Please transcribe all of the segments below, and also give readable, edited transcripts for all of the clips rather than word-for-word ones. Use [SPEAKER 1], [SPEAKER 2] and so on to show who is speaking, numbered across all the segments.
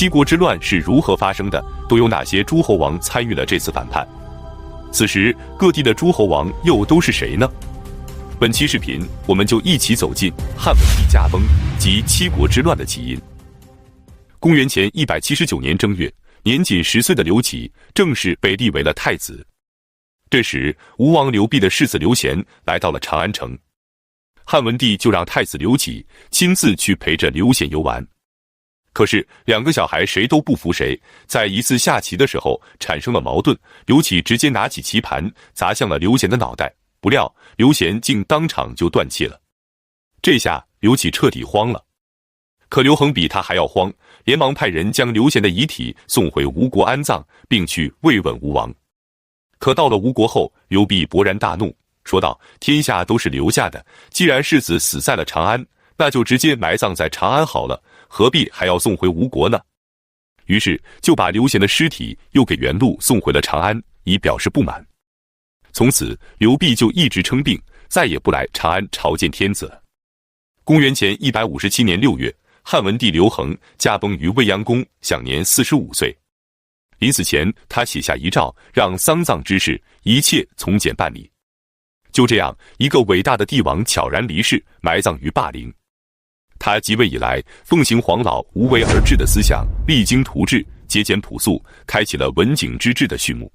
[SPEAKER 1] 七国之乱是如何发生的，都有哪些诸侯王参与了这次反叛。此时各地的诸侯王又都是谁呢？本期视频我们就一起走进汉文帝驾崩及七国之乱的起因。公元前179年正月，年仅10岁的刘启正式被立为了太子。这时吴王刘濞的世子刘贤来到了长安城，汉文帝就让太子刘启亲自去陪着刘贤游玩。可是两个小孩谁都不服谁，在一次下棋的时候产生了矛盾，刘启直接拿起棋盘砸向了刘贤的脑袋，不料刘贤竟当场就断气了。这下刘启彻底慌了。可刘恒比他还要慌，连忙派人将刘贤的遗体送回吴国安葬，并去慰问吴王。可到了吴国后，刘濞勃然大怒，说道：天下都是刘家的，既然世子死在了长安，那就直接埋葬在长安好了，何必还要送回吴国呢？于是就把刘贤的尸体又给原路送回了长安，以表示不满。从此刘濞就一直称病，再也不来长安朝见天子了。公元前157年6月，汉文帝刘恒驾崩于未央宫，享年45岁。临死前，他写下遗诏，让丧葬之事一切从简办理。就这样，一个伟大的帝王悄然离世，埋葬于霸陵。他即位以来，奉行黄老无为而治的思想，励精图治，节俭朴素，开启了文景之治的序幕。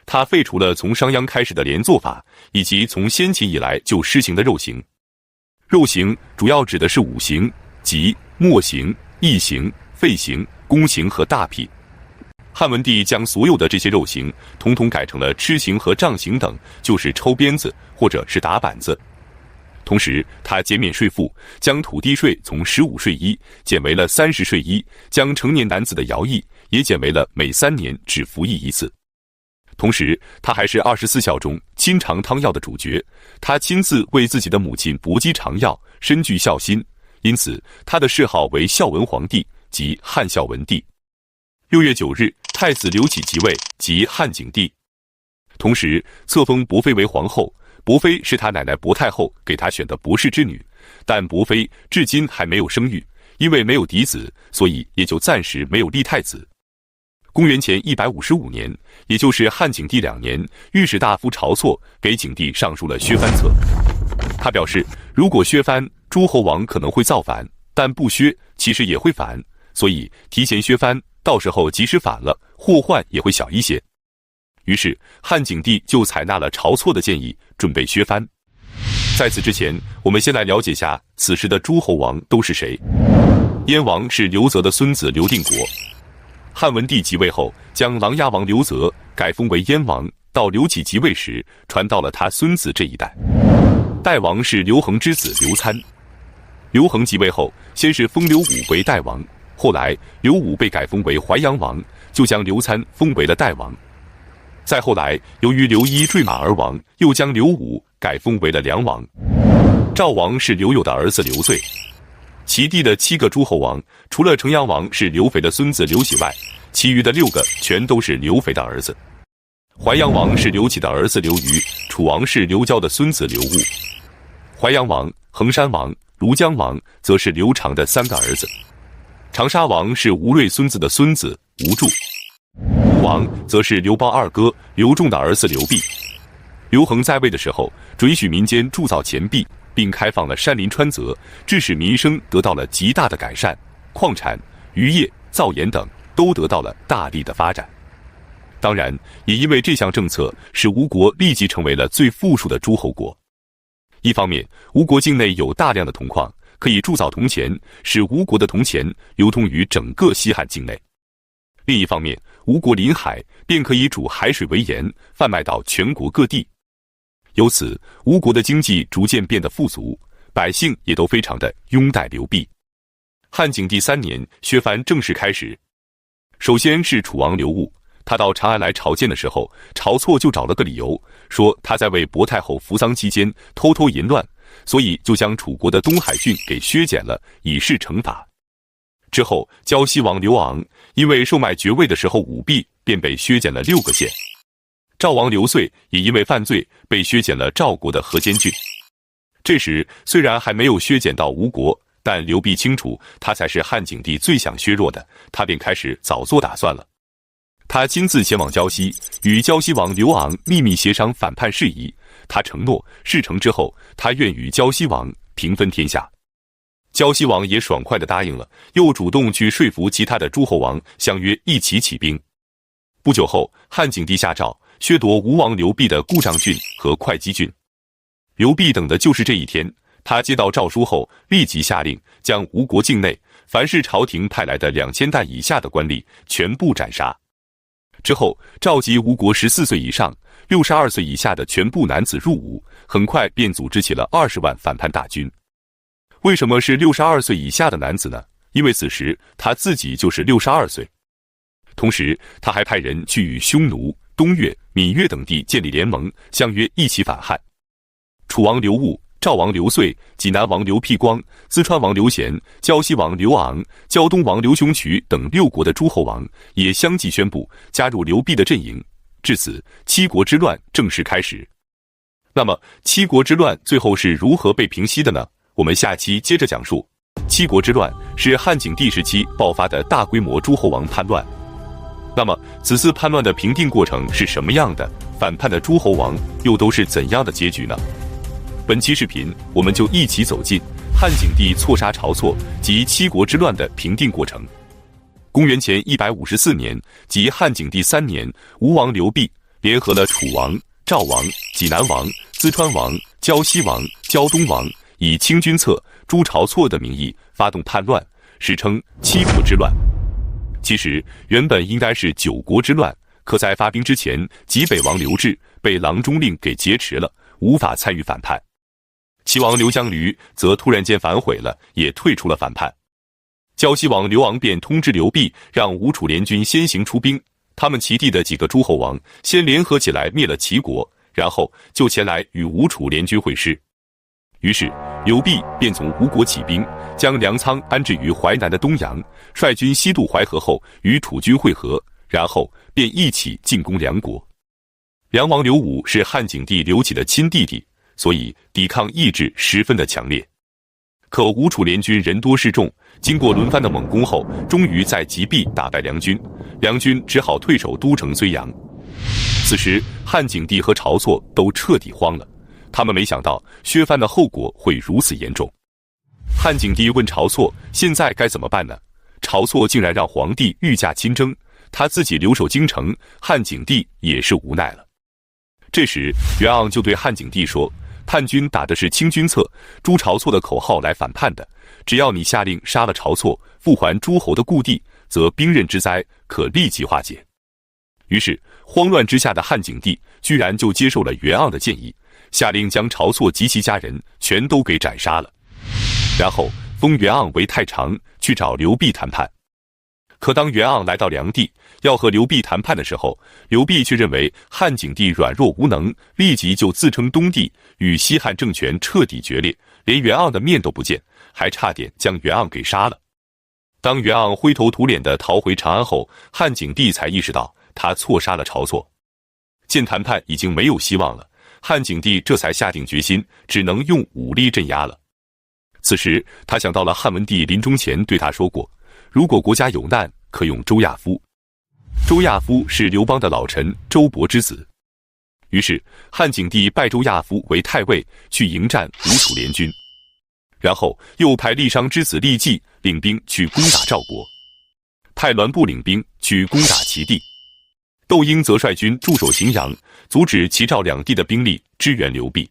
[SPEAKER 1] 他废除了从商鞅开始的连坐法，以及从先秦以来就施行的肉刑。肉刑主要指的是5刑，即墨刑、役刑、废刑、宫刑和大辟。汉文帝将所有的这些肉刑统统改成了笞刑和杖刑等，就是抽鞭子或者是打板子。同时他减免税赋，将土地税从15税1减为了30税1，将成年男子的徭役也减为了每3年只服役1次。同时他还是24孝中亲尝汤药的主角，他亲自为自己的母亲搏击尝药，深具孝心，因此他的谥号为孝文皇帝，即汉孝文帝。6月9日，太子刘启即位，即汉景帝。同时册封伯妃为皇后，伯妃是他奶奶薄太后给他选的伯氏之女，但伯妃至今还没有生育，因为没有嫡子，所以也就暂时没有立太子。公元前155年，也就是汉景帝2年，御史大夫晁错给景帝上书了削藩策。他表示，如果削藩，诸侯王可能会造反，但不削其实也会反，所以提前削藩，到时候即使反了，祸患也会小一些。于是汉景帝就采纳了晁错的建议，准备削藩。在此之前，我们先来了解下此时的诸侯王都是谁。燕王是刘泽的孙子刘定国。汉文帝即位后，将琅琊王刘泽改封为燕王，到刘启即位时，传到了他孙子这一代。代王是刘恒之子刘参。刘恒即位后，先是封刘武为代王，后来刘武被改封为淮阳王，就将刘参封为了代王。再后来，由于刘一坠马而亡，又将刘武改封为了梁王。赵王是刘友的儿子刘遂。其地的7个诸侯王，除了城阳王是刘肥的孙子刘喜外，其余的6个全都是刘肥的儿子。淮阳王是刘启的儿子刘虞，楚王是刘交的孙子刘戊。淮阳王、衡山王、庐江王则是刘长的3个儿子。长沙王是吴瑞孙子的孙子吴柱。武王则是刘邦二哥刘仲的儿子刘濞。刘恒在位的时候，准许民间铸造钱币，并开放了山林川泽，致使民生得到了极大的改善，矿产、渔业、造盐等都得到了大力的发展。当然，也因为这项政策，使吴国立即成为了最富庶的诸侯国。一方面，吴国境内有大量的铜矿，可以铸造铜钱，使吴国的铜钱流通于整个西汉境内。另一方面，吴国临海，便可以煮海水为盐，贩卖到全国各地。由此，吴国的经济逐渐变得富足，百姓也都非常的拥戴刘濞。汉景帝3年，削藩正式开始。首先是楚王刘戊，他到长安来朝见的时候，晁错就找了个理由，说他在为薄太后服丧期间偷偷淫乱，所以就将楚国的东海郡给削减了，以示惩罚。之后，胶西王刘昂因为售卖爵位的时候舞弊，便被削减了6个县。赵王刘遂也因为犯罪被削减了赵国的河间郡。这时虽然还没有削减到吴国，但刘辟清楚，他才是汉景帝最想削弱的，他便开始早做打算了。他亲自前往胶西，与胶西王刘昂秘密协商反叛事宜。他承诺，事成之后，他愿与胶西王平分天下。胶西王也爽快地答应了，又主动去说服其他的诸侯王，相约一起起兵。不久后，汉景帝下诏削夺吴王刘濞的故障郡和会稽郡。刘濞等的就是这一天，他接到诏书后，立即下令将吴国境内凡是朝廷派来的2000担以下的官吏全部斩杀。之后，召集吴国14岁以上、62岁以下的全部男子入伍，很快便组织起了20万反叛大军。为什么是62岁以下的男子呢？因为此时他自己就是62岁。同时，他还派人去与匈奴、东越、闽越等地建立联盟，相约一起反汉。楚王刘戊、赵王刘遂、济南王刘辟光、淄川王刘贤、胶西王刘昂、胶东王刘雄渠等6国的诸侯王也相继宣布加入刘濞的阵营。至此，7国之乱正式开始。那么，7国之乱最后是如何被平息的呢？我们下期接着讲述。7国之乱是汉景帝时期爆发的大规模诸侯王叛乱。那么，此次叛乱的平定过程是什么样的？反叛的诸侯王又都是怎样的结局呢？本期视频，我们就一起走进汉景帝错杀晁错及7国之乱的平定过程。公元前154年，即汉景帝3年，吴王刘濞联合了楚王、赵王、济南王、淄川王、胶西王、胶东王，以清君侧、诛晁错的名义发动叛乱，史称7国之乱。其实原本应该是9国之乱，可在发兵之前，济北王刘志被郎中令给劫持了，无法参与反叛。齐王刘江驴则突然间反悔了，也退出了反叛。胶西王刘昂便通知刘濞，让吴楚联军先行出兵。他们齐地的几个诸侯王先联合起来灭了齐国，然后就前来与吴楚联军会师。于是刘濞便从吴国起兵，将粮仓安置于淮南的东阳，率军西渡淮河后与楚军会合，然后便一起进攻梁国。梁王刘武是汉景帝刘启的亲弟弟，所以抵抗意志十分的强烈。可吴楚联军人多势众，经过轮番的猛攻后，终于在吉壁打败梁军，梁军只好退守都城睢阳。此时汉景帝和晁错都彻底慌了，他们没想到削藩的后果会如此严重。汉景帝问晁错现在该怎么办呢？晁错竟然让皇帝御驾亲征，他自己留守京城，汉景帝也是无奈了。这时袁盎就对汉景帝说，叛军打的是清君侧、诛晁错的口号来反叛的，只要你下令杀了晁错，复还诸侯的故地，则兵刃之灾可立即化解。于是慌乱之下的汉景帝居然就接受了袁盎的建议，下令将晁错及其家人全都给斩杀了，然后封袁盎为太常，去找刘濞谈判。可当袁盎来到梁地，要和刘濞谈判的时候，刘濞却认为汉景帝软弱无能，立即就自称东帝，与西汉政权彻底决裂，连袁盎的面都不见，还差点将袁盎给杀了。当袁盎灰头土脸地逃回长安后，汉景帝才意识到他错杀了晁错。见谈判已经没有希望了，汉景帝这才下定决心，只能用武力镇压了。此时他想到了汉文帝临终前对他说过，如果国家有难，可用周亚夫。周亚夫是刘邦的老臣周勃之子。于是汉景帝拜周亚夫为太尉，去迎战吴楚联军，然后又派郦商之子郦季领兵去攻打赵国，派栾布领兵去攻打齐地，窦婴则率军驻守荥阳，阻止齐赵两地的兵力支援刘濞。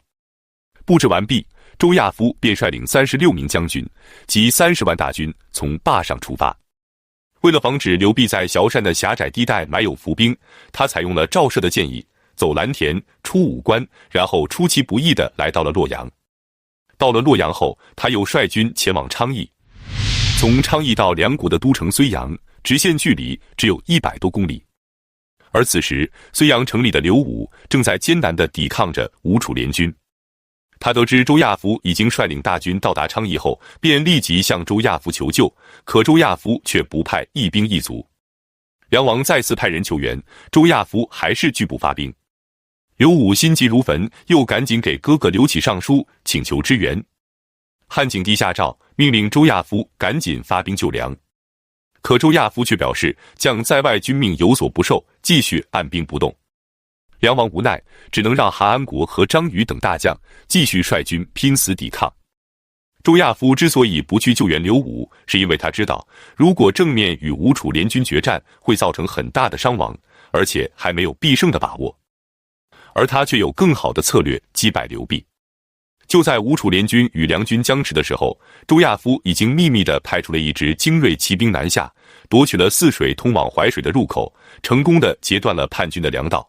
[SPEAKER 1] 布置完毕，周亚夫便率领36名将军及30万大军从坝上出发。为了防止刘濞在崤山的狭窄地带埋有伏兵，他采用了赵奢的建议，走蓝田，出武关，然后出其不意地来到了洛阳。到了洛阳后，他又率军前往昌邑。从昌邑到梁国的都城睢阳，直线距离只有100多公里。而此时睢阳城里的刘武正在艰难地抵抗着吴楚联军。他得知周亚夫已经率领大军到达昌邑后，便立即向周亚夫求救，可周亚夫却不派一兵一卒。梁王再次派人求援，周亚夫还是拒不发兵。刘武心急如焚，又赶紧给哥哥刘启上书请求支援。汉景帝下诏，命令周亚夫赶紧发兵救粮。可周亚夫却表示将在外军命有所不受，继续按兵不动。梁王无奈，只能让韩安国和张宇等大将继续率军拼死抵抗。周亚夫之所以不去救援刘武，是因为他知道，如果正面与吴楚联军决战，会造成很大的伤亡，而且还没有必胜的把握。而他却有更好的策略击败刘弼。就在吴楚联军与梁军僵持的时候，周亚夫已经秘密地派出了一支精锐骑兵南下，夺取了泗水通往淮水的入口，成功地截断了叛军的粮道。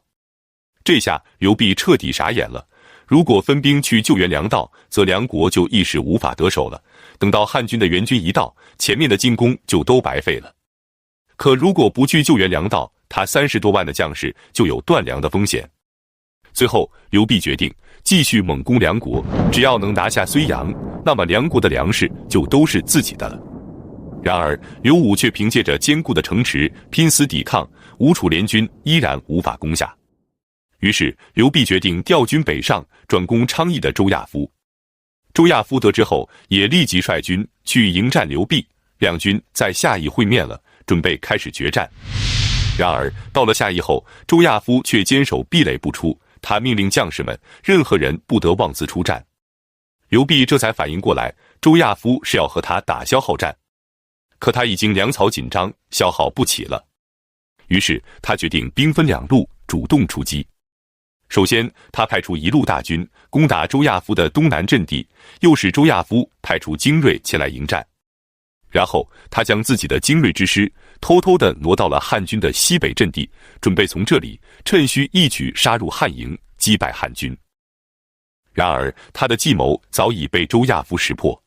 [SPEAKER 1] 这下刘弼彻底傻眼了，如果分兵去救援粮道，则梁国就一时无法得手了，等到汉军的援军一到，前面的进攻就都白费了。可如果不去救援粮道，他30多万的将士就有断粮的风险。最后刘弼决定继续猛攻梁国，只要能拿下睢阳，那么梁国的粮食就都是自己的了。然而刘武却凭借着坚固的城池拼死抵抗，吴楚联军依然无法攻下。于是刘弼决定调军北上，转攻昌邑的周亚夫。周亚夫得知后，也立即率军去迎战刘弼，两军在下邑会面了，准备开始决战。然而到了下邑后，周亚夫却坚守壁垒不出，他命令将士们，任何人不得妄自出战。刘弼这才反应过来，周亚夫是要和他打消耗战，可他已经粮草紧张，消耗不起了。于是他决定兵分两路，主动出击。首先，他派出一路大军攻打周亚夫的东南阵地，又使周亚夫派出精锐前来迎战。然后他将自己的精锐之师偷偷地挪到了汉军的西北阵地，准备从这里趁虚一举杀入汉营，击败汉军。然而他的计谋早已被周亚夫识破。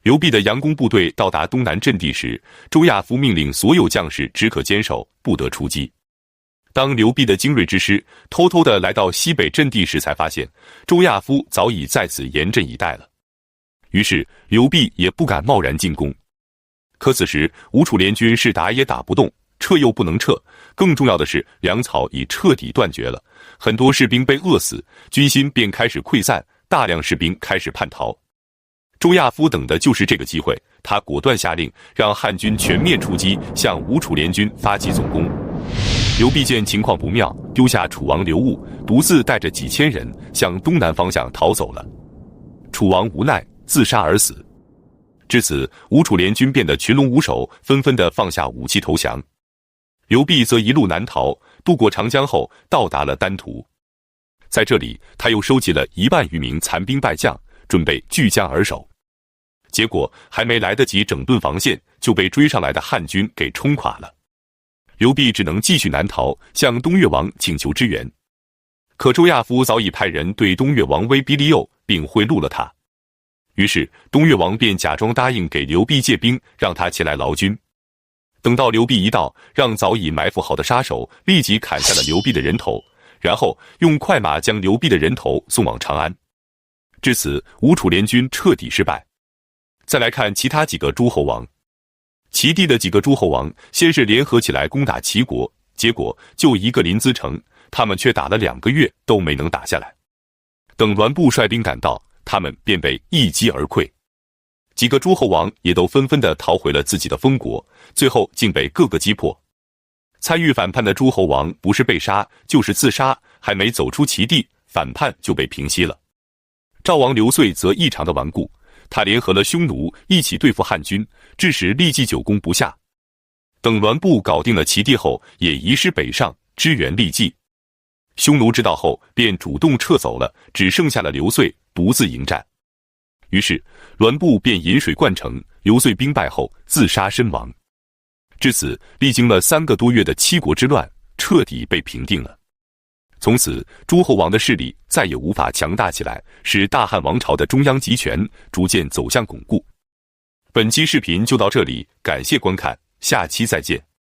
[SPEAKER 1] 刘弼的佯攻部队到达东南阵地时，周亚夫命令所有将士只可坚守，不得出击。当刘弼的精锐之师偷偷地来到西北阵地时，才发现周亚夫早已在此严阵以待了。于是刘弼也不敢贸然进攻。可此时吴楚联军是打也打不动，撤又不能撤，更重要的是粮草已彻底断绝了，很多士兵被饿死，军心便开始溃散，大量士兵开始叛逃。周亚夫等的就是这个机会，他果断下令让汉军全面出击，向吴楚联军发起总攻。刘弼见情况不妙，丢下楚王刘戊，独自带着几千人向东南方向逃走了。楚王无奈，自杀而死。至此，吴楚联军变得群龙无首，纷纷地放下武器投降。刘弼则一路南逃，渡过长江后到达了丹徒。在这里，他又收集了1万余名残兵败将，准备据江而守。结果还没来得及整顿防线，就被追上来的汉军给冲垮了。刘弼只能继续南逃，向东越王请求支援。可周亚夫早已派人对东越王威逼利诱，并贿赂了他。于是东越王便假装答应给刘弼借兵，让他前来劳军。等到刘弼一到，让早已埋伏好的杀手立即砍下了刘弼的人头，然后用快马将刘弼的人头送往长安。至此，吴楚联军彻底失败。再来看其他几个诸侯王。齐地的几个诸侯王先是联合起来攻打齐国，结果就一个临淄城，他们却打了2个月都没能打下来。等栾布率兵赶到，他们便被一击而溃。几个诸侯王也都纷纷地逃回了自己的封国，最后竟被各个击破。参与反叛的诸侯王不是被杀就是自杀，还没走出齐地，反叛就被平息了。赵王刘遂则异常的顽固，他联合了匈奴一起对付汉军，致使骊骑久攻不下。等栾布搞定了齐地后，也移师北上支援骊骑。匈奴知道后便主动撤走了，只剩下了刘遂独自迎战。于是栾布便引水灌城，刘遂兵败后自杀身亡。至此，历经了3个多月的七国之乱彻底被平定了。从此，诸侯王的势力再也无法强大起来，使大汉王朝的中央集权逐渐走向巩固。本期视频就到这里，感谢观看，下期再见。